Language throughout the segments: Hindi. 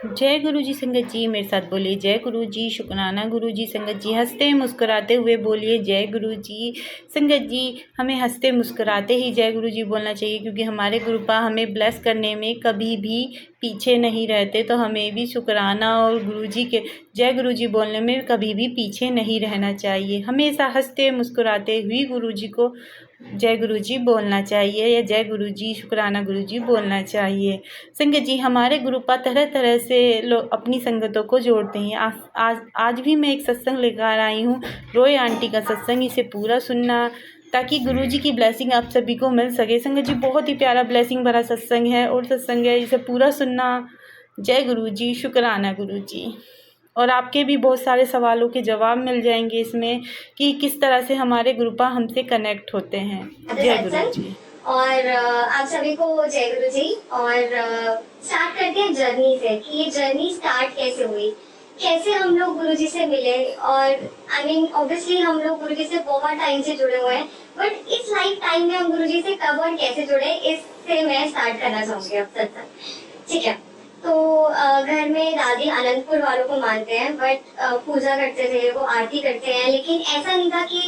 जय गुरु जी संगत जी, मेरे साथ बोलिए जय गुरु जी। शुक्राना गुरु जी संगत जी। हंसते मुस्कुराते हुए बोलिए जय गुरु जी संगत जी। हमें हंसते मुस्कुराते ही जय गुरु जी बोलना चाहिए, क्योंकि हमारे गुरुपा हमें ब्लेस करने में कभी भी पीछे नहीं रहते। तो हमें भी शुक्राना और गुरु जी के जय गुरु जी बोलने में कभी भी पीछे नहीं रहना चाहिए। हमेशा हंसते मुस्कुराते हुए गुरु जी को जय गुरु जी बोलना चाहिए, या जय गुरु जी शुक्राना गुरु जी बोलना चाहिए। संगत जी, हमारे गुरुपा तरह तरह से लोग अपनी संगतों को जोड़ते हैं। आज भी मैं एक सत्संग लेकर आई हूँ, रोय आंटी का सत्संग। इसे पूरा सुनना ताकि गुरु जी की ब्लेसिंग आप सभी को मिल सके। संगत जी, बहुत ही प्यारा ब्लेसिंग भरा सत्संग है और सत्संग है, इसे पूरा सुनना। जय गुरु जी शुक्राना गुरु जी। और आपके भी बहुत सारे सवालों के जवाब मिल जाएंगे इसमें, कि किस तरह से हमारे गुरुपा हमसे कनेक्ट होते हैं। जय गुरु जी। और आप सभी को जय गुरु जी। और स्टार्ट करते हैं जर्नी से, कि ये जर्नी स्टार्ट कैसे हुई, कैसे हम लोग गुरु जी से मिले। और ऑब्वियसली हम लोग गुरु जी से बहुत टाइम से जुड़े हुए हैं, बट इस लाइफ टाइम में हम गुरु जी से कब और कैसे जुड़े, इससे मैं स्टार्ट करना चाहूंगी अब सत्संग। ठीक है। तो घर में दादी अनंतपुर वालों को मानते हैं, बट पूजा करते थे, वो आरती करते हैं, लेकिन ऐसा नहीं था कि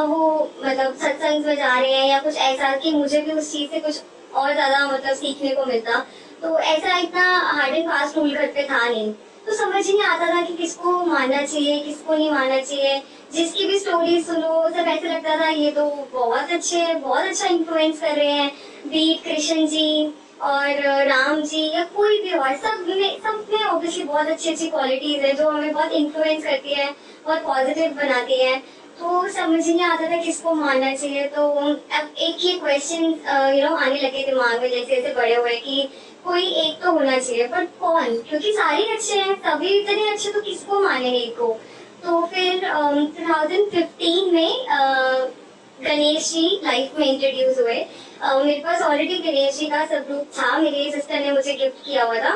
वो मतलब सत्संग में जा रहे हैं या कुछ ऐसा कि मुझे भी उस चीज से कुछ और ज्यादा मतलब सीखने को मिलता। तो ऐसा इतना हार्ड एंड फास्ट रूल घर पे था नहीं, तो समझ ही नहीं आता था कि किसको मानना चाहिए किसको नहीं मानना चाहिए। जिसकी भी स्टोरी सुनो सब ऐसे लगता था ये तो बहुत अच्छे, बहुत अच्छा इन्फ्लुएंस कर रहे हैं, बीट कृष्ण जी और राम जी या कोई भी और सब में ऑब्वियसली बहुत अच्छी अच्छी क्वालिटीज है जो हमें बहुत इन्फ्लुएंस करती है, बहुत पॉजिटिव बनाती है। तो समझ ही नहीं आता था किसको मानना चाहिए। तो अब एक ही क्वेश्चन आने लगे दिमाग में जैसे जैसे बड़े हुए कि कोई एक तो होना चाहिए, पर कौन, क्योंकि सारे अच्छे हैं, सभी इतने अच्छे, तो किसको माने एक को। तो फिर 2015 में गणेश जी लाइफ में इंट्रोड्यूस हुए। मेरे पास ऑलरेडी गणेश जी का सब ग्रुप था, मेरी सिस्टर ने मुझे गिफ्ट किया हुआ था,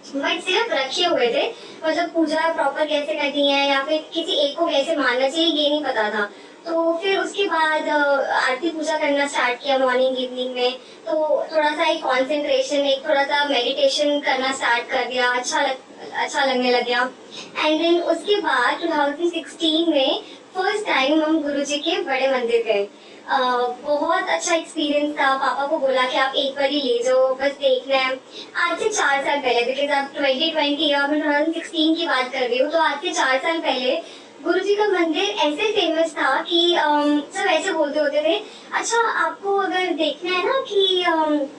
बट सिर्फ रखे हुए थे। मतलब पूजा प्रॉपर कैसे करनी है या फिर किसी एक को कैसे मानना चाहिए ये नहीं पता था। तो फिर उसके बाद आरती पूजा करना स्टार्ट किया मॉर्निंग इवनिंग में। तो थोड़ा सा एक कॉन्सेंट्रेशन, एक थोड़ा सा मेडिटेशन करना स्टार्ट कर दिया, अच्छा लगने लग गया। एंड देन उसके बाद 2016 में फर्स्ट टाइम हम गुरु जी के बड़े मंदिर गए। बहुत अच्छा एक्सपीरियंस था। पापा को बोला कि आप एक बार ही ले जाओ, बस देखना है। आज से 4 साल पहले, बिकॉज आप 2020 या मैं 2016 की बात कर रही हूँ, तो आज से 4 साल पहले गुरु जी का मंदिर ऐसे फेमस था कि सब ऐसे बोलते होते थे, अच्छा आपको अगर देखना है ना कि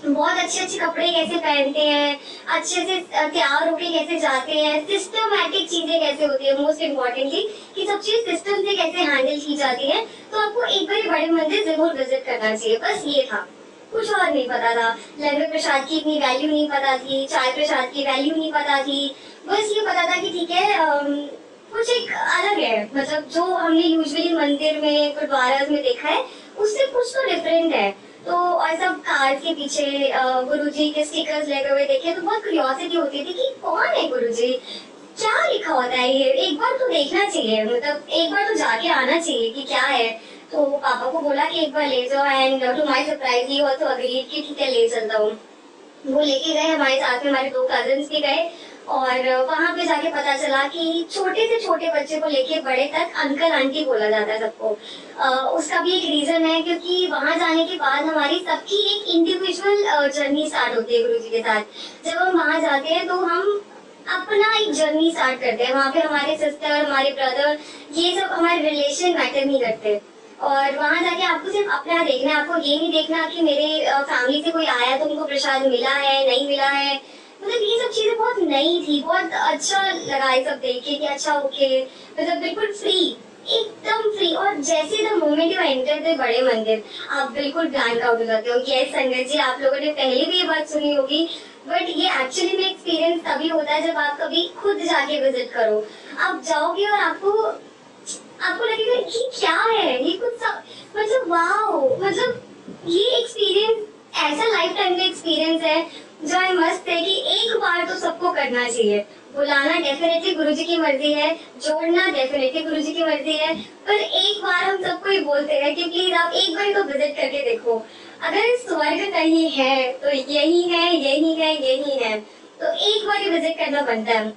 बहुत अच्छे अच्छे कपड़े कैसे पहनते हैं, अच्छे से तैयार होके कैसे जाते हैं, सिस्टमैटिक चीजें कैसे होती है, मोस्ट इम्पोर्टेंटली कि सब चीज सिस्टम से कैसे हैंडल की जाती है, तो आपको एक बार बड़े मंदिर जरूर विजिट करना चाहिए। बस ये था, कुछ और नहीं पता था। लंगर प्रसाद की इतनी वैल्यू नहीं पता थी, चाय प्रसाद की वैल्यू नहीं पता थी। बस ये पता था कि ठीक है कुछ एक अलग है, मतलब जो हमने यूजुअली मंदिर में गुरुद्वारा में देखा है उससे कुछ तो डिफरेंट है। तो और सब कार्ड के पीछे गुरुजी के स्टिकर्स लगे हुए देखे, तो बहुत क्यूरियोसिटी होती थी कि कौन है गुरुजी, क्या लिखा होता है ये, एक बार तो देखना चाहिए, मतलब एक बार तो जाके आना चाहिए कि क्या है। तो पापा को बोला कि एक बार ले जाओ, and to my surprise he also agreed कि ठीक है ले चलता हूँ। वो लेके गए, हमारे साथ में हमारे 2 कजिन्स भी गए। और वहां पे जाके पता चला कि छोटे से छोटे बच्चे को लेके बड़े तक अंकल आंटी बोला जाता है सबको। उसका भी एक रीजन है, क्योंकि वहां जाने के बाद हमारी सबकी एक इंडिविजुअल जर्नी स्टार्ट होती है गुरु जी के साथ। जब हम वहां जाते हैं तो हम अपना एक जर्नी स्टार्ट करते हैं। वहाँ पे हमारे सिस्टर, हमारे ब्रदर, ये सब हमारे रिलेशन मैटर नहीं करते। और वहां जाके आपको सिर्फ अपना देखना है, आपको ये नहीं देखना कि मेरे फैमिली से कोई आया तो उनको प्रसाद मिला है नहीं मिला है। मतलब ये सब चीजें बहुत नई थी, बहुत अच्छा लगा ये सब देख के कि अच्छा ओके, मतलब बिल्कुल फ्री, एकदम फ्री। और जैसे the moment you enter the बड़े मंदिर, आप बिल्कुल ब्लैंक आउट हो जाते हो। यस संगत जी, आप लोगों ने पहले भी ये बात सुनी होगी, बट ये एक्चुअली में एक्सपीरियंस तभी होता है जब आप कभी खुद जाके विजिट करो। आप जाओगे और आपको लगेगा ये क्या है, ये कुछ मतलब वाओ, मतलब ये एक्सपीरियंस ऐसा लाइफ टाइम का एक्सपीरियंस है जो है मस्त है कि एक बार तो सबको करना चाहिए। बुलाना डेफिनेटली गुरुजी की मर्जी है, जोड़ना डेफिनेटली गुरुजी की मर्जी है, पर एक बार हम सबको ही बोलते हैं कि प्लीज आप एक बार तो विजिट करके देखो। अगर स्वर्ग कहीं है तो यही है, यही है, यही है। तो एक बार विजिट करना बनता है।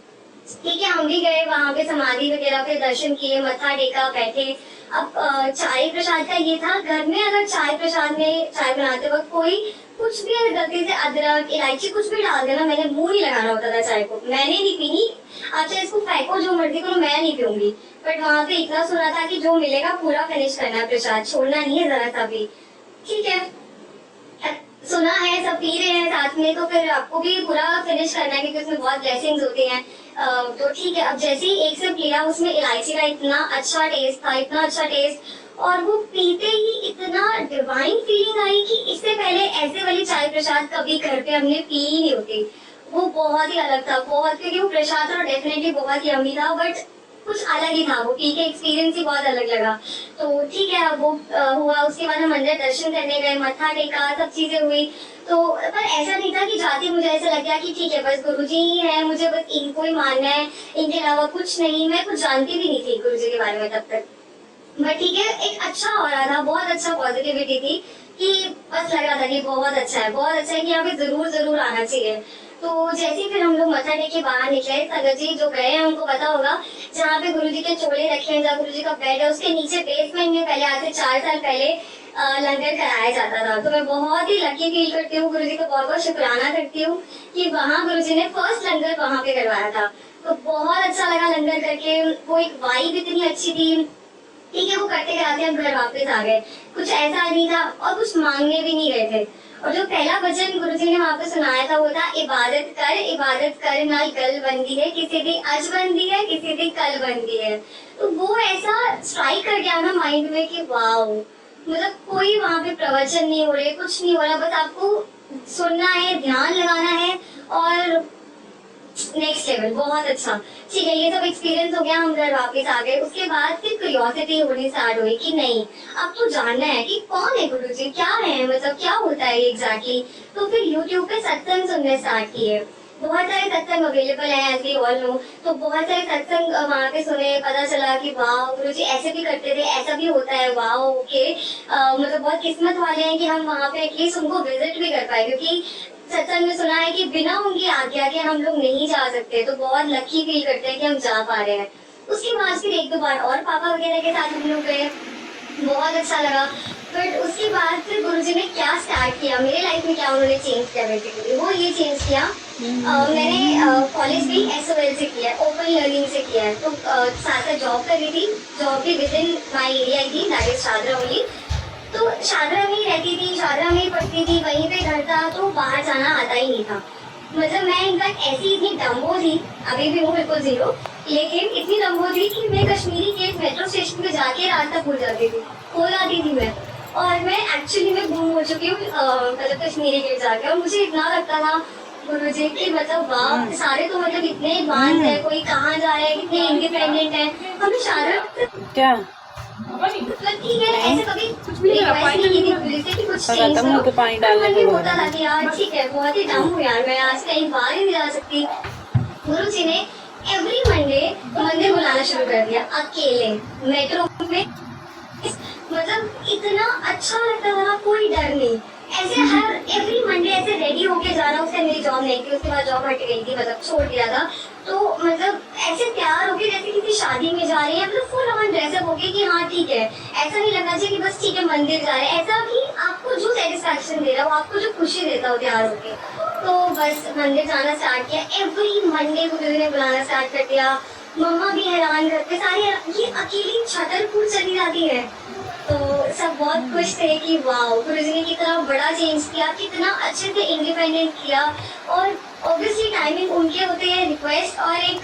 ठीक है, हम भी गए वहां पे, समाधि वगैरह के दर्शन किए, मत्था टेका, बैठे। अब चाय प्रसाद का ये था, घर में अगर चाय प्रसाद में चाय बनाते वक्त कोई कुछ भी अगर गलती से अदरक इलायची कुछ भी डाल देना, मैंने मुंह नहीं लगाना होता था चाय को, मैंने नहीं पीनी। अच्छा इसको फेंको जो मर्जी करो, मैं नहीं पीऊंगी। बट वहां पे इतना सुना था कि जो मिलेगा पूरा फिनिश करना है, प्रसाद छोड़ना नहीं है जरा सा भी। ठीक है, सुना है सब पी रहे हैं साथ में, तो फिर आपको भी पूरा फिनिश करना है क्योंकि उसमें बहुत ब्लेसिंग्स होती हैं। तो ठीक है, अब जैसे ही एक सिप लिया, उसमें इलायची का इतना अच्छा टेस्ट था, इतना अच्छा टेस्ट, और वो पीते ही इतना डिवाइन फीलिंग आई कि इससे पहले ऐसे वाली चाय प्रसाद कभी घर पे हमने पी ही नहीं होती। वो बहुत ही अलग था, बहुत, क्योंकि वो प्रसाद था डेफिनेटली बहुत ही यम्मी था, बट कुछ अलग ही था, वो पी के एक्सपीरियंस ही बहुत अलग लगा। तो ठीक है, वो हुआ, उसके बाद हम मंदिर दर्शन करने गए, मत्था टेका, सब चीजें हुई। तो पर ऐसा नहीं था कि जाते मुझे ऐसा लग गया कि ठीक है बस गुरुजी ही है, मुझे बस इनको ही मानना है, इनके अलावा कुछ नहीं। मैं कुछ जानती भी नहीं थी गुरुजी के बारे में तब तक। बट ठीक है, एक अच्छा हो रहा था, बहुत अच्छा पॉजिटिविटी थी कि बस लग रहा था कि बहुत अच्छा है, बहुत अच्छा है कि यहाँ पे जरूर जरूर आना चाहिए। तो जैसे ही फिर हम लोग मत्था टेके बाहर निकले, संगत जी जो गए हैं उनको पता होगा, जहाँ पे गुरुजी के चोले रखे हैं, जहाँ गुरुजी का बेड है, उसके नीचे बेसमेंट में पहले आज से 4 साल पहले लंगर कराया जाता था। तो मैं बहुत ही लकी फील करती हूँ, गुरुजी का बहुत बहुत शुक्राना करती हूँ कि वहाँ गुरुजी ने फर्स्ट लंगर वहाँ पे करवाया था। तो बहुत अच्छा लगा लंगर करके, वो एक वाइब इतनी अच्छी थी। ठीक है, वो करते कराते हम घर वापस आ गए, कुछ ऐसा नहीं था और कुछ मांगने भी नहीं गए थे। और जो पहला वचन गुरुजी ने वहां पे सुनाया था वो था, इबादत कर ना गल बंदी है, किसी दी आज बंदी है, किसी दी कल बंदी है। तो वो ऐसा स्ट्राइक कर गया ना माइंड में कि वाओ, मतलब कोई वहां पे प्रवचन नहीं हो रहे, कुछ नहीं हो रहा, बस आपको सुनना है, ध्यान लगाना है और नेक्स्ट लेवल। बहुत अच्छा, ठीक है, ये सब एक्सपीरियंस हो गया, हम घर वापस आ गए। उसके बाद फिर क्यूरियोसिटी होनी स्टार्ट हुई कि नहीं, अब तो जानना है कि कौन है गुरुजी, क्या है, मतलब क्या होता है एग्जैक्टली। तो फिर यूट्यूब पे सत्संग सुनने स्टार्ट किए। बहुत सारे सत्संग अवेलेबल हैं एज वी ऑल नो, तो बहुत सारे सत्संग वहाँ पे सुने, पता चला कि वाह गुरुजी ऐसे भी करते थे, ऐसा भी होता है, वाह ओके। मतलब बहुत किस्मत वाले हैं कि हम वहाँ पे एटलीस्ट उनको विजिट भी कर पाए, क्योंकि सत्संग में सुना है कि बिना उनकी आज्ञा के हम लोग नहीं जा सकते। तो बहुत लकी फील करते हैं कि हम जा पा रहे हैं। उसके बाद फिर 1-2 बार और पापा वगैरह के साथ हम लोग गए, बहुत अच्छा लगा। बट उसके बाद फिर गुरुजी ने क्या स्टार्ट किया मेरे लाइफ में, क्या उन्होंने चेंज किया बेसिकली, वो ये चेंज किया। मैंने कॉलेज भी SOL से किया है, ओपन लर्निंग से किया है। तो साथ साथ जॉब कर रही थी, जॉब भी विद इन माई एरिया ही थी, दैट इज शादरा ओनली। तो शादरा में ही रहती थी, शादरा में ही पढ़ती थी, वहीं पे घर था, तो बाहर जाना आता ही नहीं था। मतलब मैं इनफैक्ट ऐसी इतनी डम्बो थी, अभी भी हूँ बिल्कुल जीरो, लेकिन इतनी डम्बो थी कि मैं कश्मीरी गेट मेट्रो स्टेशन पे जाके रास्ता भूल जाती थी, खो जाती थी मैं। और मैं एक्चुअली में गुम हो चुकी हूँ मतलब कश्मीरी गेट जाके। और मुझे इतना लगता था गुरुजी की, मतलब वाह सारे तो मतलब इतने एडवांस है, कोई कहाँ जा रहा है, कितने इंडिपेंडेंट है। हमें शादरा क्या ठीक है, ऐसे कभी कुछ भी रिक्वेस्ट नहीं की थी गुरुजी से कि कुछ चेंज करो, तो पानी डालने को होता था कि यार ठीक है बहुत ही डाउन हूँ यार, मैं आज कहीं बाहर ही नहीं जा सकती। गुरुजी ने एवरी मंडे मंदिर बुलाना शुरू कर दिया, अकेले मेट्रो में। मतलब इतना अच्छा लगता था, कोई डर नहीं। ऐसे हर एवरी मंडे ऐसे रेडी होके जाना। उससे मेरी जॉब नहीं थी, उसके बाद जॉब हट गई थी, मतलब छोड़ दिया था। तो मतलब ऐसे तैयार होके जैसे किसी शादी में जा रही है, मतलब फुल ऑन ड्रेसअप होके कि हाँ ठीक है, ऐसा नहीं लगना चाहिए कि बस ठीक है मंदिर जा रहे हैं, ऐसा कि आपको जो सेटिस्फैक्शन दे रहा हो, आपको जो खुशी देता हो तैयार होके। तो बस मंदिर जाना स्टार्ट किया, एवरी मंडे गुरुजी ने बुलाना स्टार्ट कर दिया। मम्मा भी हैरान करते, सारे ये अकेली छतरपुर चली जाती है। तो सब बहुत खुश थे कि वाओ गुरुजी ने कितना बड़ा चेंज किया, कितना अच्छे से इंडिपेंडेंट किया। और ऑब्वियसली टाइमिंग उनके होते हैं रिक्वेस्ट, और एक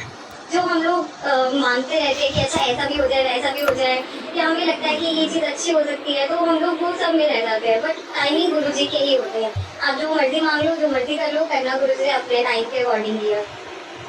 जो हम लोग मानते रहते हैं कि अच्छा ऐसा भी हो जाए, वैसा भी हो जाए, या हमें लगता है कि ये चीज़ अच्छी हो सकती है, तो हम लोग वो सब में रह जाते हैं। बट टाइमिंग गुरुजी के ही होते हैं, आप जो मर्जी मांग लो, जो मर्जी कर लो, करना गुरुजी अपने टाइम के अकॉर्डिंग ही है।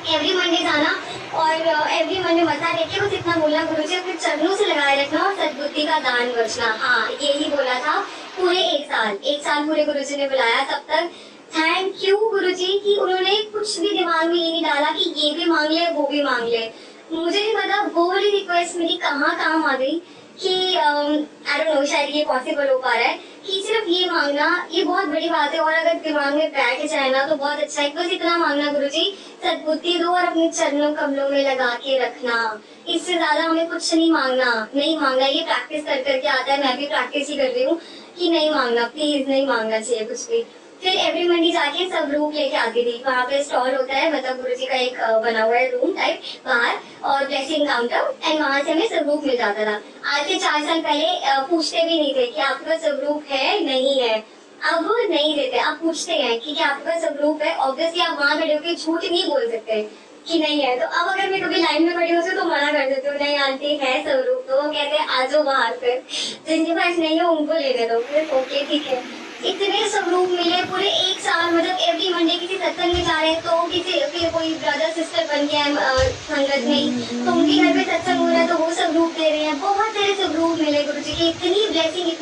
एवरी मंडे जाना और एवरी मंडे मत्था टेके, बस इतना बोलना गुरुजी अपने चरणों से लगाए रखना और सद्बुद्धि का दान बचना। हाँ यही बोला था पूरे 1 साल पूरे गुरुजी ने बुलाया। तब तक थैंक यू गुरुजी कि उन्होंने कुछ भी दिमाग में ये नहीं डाला कि ये भी मांग ले वो भी मांग ले। मुझे नहीं पता वो वाली रिक्वेस्ट मेरी कहाँ काम आ गई कि आई डोंट नो शायद ये पॉसिबल हो पा रहा है कि सिर्फ ये मांगना ये बहुत बड़ी बात है, और अगर दिमाग में बैठ जाए ना तो बहुत अच्छा है। बस इतना मांगना गुरुजी सद्बुद्धि दो और अपने चरणों कमलों में लगा के रखना, इससे ज्यादा हमें कुछ नहीं मांगना। ये प्रैक्टिस कर करके आता है, मैं भी प्रैक्टिस ही कर रही हूँ कि नहीं मांगना, प्लीज नहीं मांगना चाहिए कुछ भी। फिर एवरी मंडे जाके सब रूप लेके आती थी, वहाँ पे स्टॉल होता है, मतलब गुरुजी का एक बना हुआ है रूम टाइप बाहर, और ब्लेसिंग काउंटर, एंड वहाँ से हमें सब रूप मिल जाता था। आज से 4 साल पहले पूछते भी नहीं थे कि आपके पास सब रूप है नहीं है, अब नहीं देते, अब पूछते हैं कि क्या आपके पास सब रूप है। ऑब्वियसली आप वहाँ खड़े होकर झूठ नहीं बोल सकते कि नहीं है, तो अब अगर मैं कभी लाइन में खड़ी हूँ तो मना कर देती हूँ, नहीं आंटी है सब रूप, तो वो कहते हैं आ जाओ बाहर पे, जिनके पास नहीं है उनको लेने दो। फिर ओके ठीक है, इतने सब रूप मिले पूरे 1 साल, मतलब एवरी मंडे किसी सत्संग में जा रहे हैं तो किसी फिर कोई ब्रदर सिस्टर बन गया है संगत में ही, तो उनके घर पे सत्संग हो रहा है तो वो सब रूप दे रहे हैं। बहुत सारे सब रूप मिले गुरुजी की, इतनी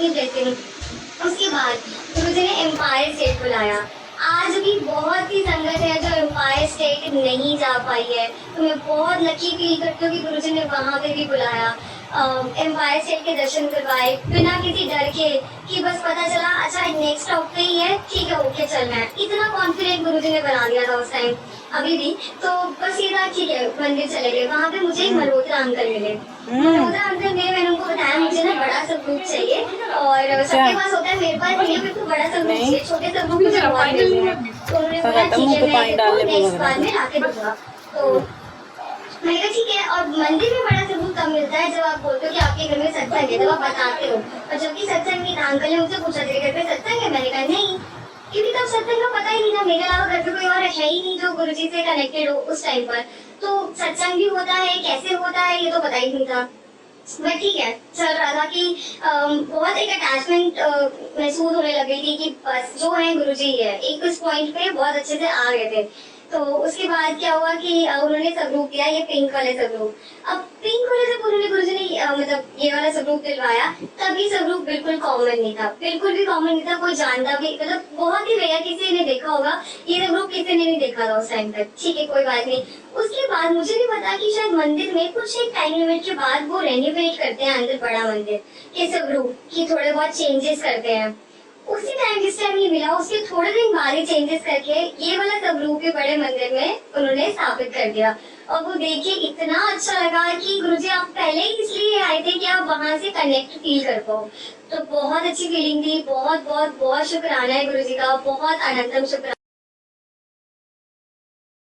ब्लेसिंग। उसके बाद गुरुजी ने एम्पायर स्टेट बुलाया। आज भी बहुत ही संगत है जो एम्पायर स्टेट नहीं जा पाई है, तो मैं बहुत लकी फील करती हूँ कि गुरुजी ने वहाँ पे भी बुलाया। एम्पायर स्टेट के दर्शन करवाए बिना किसी डर के, कि बस पता चला अच्छा नेक्स्ट स्टॉप पे ही है, ठीक है ओके चलना है, इतना कॉन्फिडेंट गुरुजी ने बना दिया था उस टाइम। अभी भी तो बस ये था ठीक है मंदिर चले गए, वहाँ पे मुझे एक मल्होत्रा अंकल मिले। मल्होत्रा अंकल मिले, मैंने उनको बताया मुझे ना बड़ा सा ग्रुप चाहिए, और सबके पास होता है मेरे पास नहीं है, मेरे को बड़ा सा ग्रुप चाहिए, छोटे सा ग्रुप मुझे बहुत मिलते हैं। तो उन्होंने बोला ठीक है मैं नेक्स्ट बार में लाके दूंगा। तो मैंने कहा ठीक है, और मंदिर में बड़ा सा ग्रुप तब मिलता है जब आप बोलते हो कि आपके घर में सत्संग है, जब आप बताते हो। और जबकि सत्संग नहीं था, अंकल ने मुझसे पूछा तेरे घर पे सत्संग है, मैंने कहा नहीं, क्योंकि तब सत्संग का पता ही नहीं था, मेरे अलावा घर पे कोई और है ही नहीं जो गुरुजी से कनेक्टेड हो उस टाइम पर। तो सत्संग भी होता है, कैसे होता है ये तो पता ही नहीं था। बट ठीक है चल रहा था कि बहुत एक अटैचमेंट महसूस होने लग गई थी कि बस जो है गुरुजी ही है, एक उस पॉइंट पे बहुत अच्छे से आ गए थे। तो उसके बाद क्या हुआ कि उन्होंने सबरूप दिया, ये पिंक वाले सबरूप। अब पिंक वाले जब उन्होंने गुरुजी ने मतलब ये वाला सबरूप दिलवाया, तब ये सबरूप बिल्कुल कॉमन नहीं था, बिल्कुल भी कॉमन नहीं था, कोई जानता भी मतलब बहुत ही रेयर किसी ने देखा होगा, ये सबरूप किसी ने नहीं देखा था उस टाइम तक। ठीक है कोई बात नहीं। उसके बाद मुझे भी पता कि शायद मंदिर में कुछ एक टाइम लिमिट के बाद वो रेनोवेट करते हैं अंदर बड़ा मंदिर के सबरूप की, थोड़े बहुत चेंजेस करते हैं। उसी टाइम जिस टाइम ये मिला उसके थोड़े दिन बाद ही चेंजेस करके ये वाला सबरूप भी बड़े मंदिर में उन्होंने स्थापित कर दिया। और वो देख के इतना अच्छा लगा कि गुरुजी आप पहले ही इसलिए आए थे कि आप वहां से कनेक्ट फील कर पाओ। तो बहुत अच्छी फीलिंग थी, बहुत बहुत बहुत शुक्राना है गुरुजी का, बहुत अनंतम शुक्राना।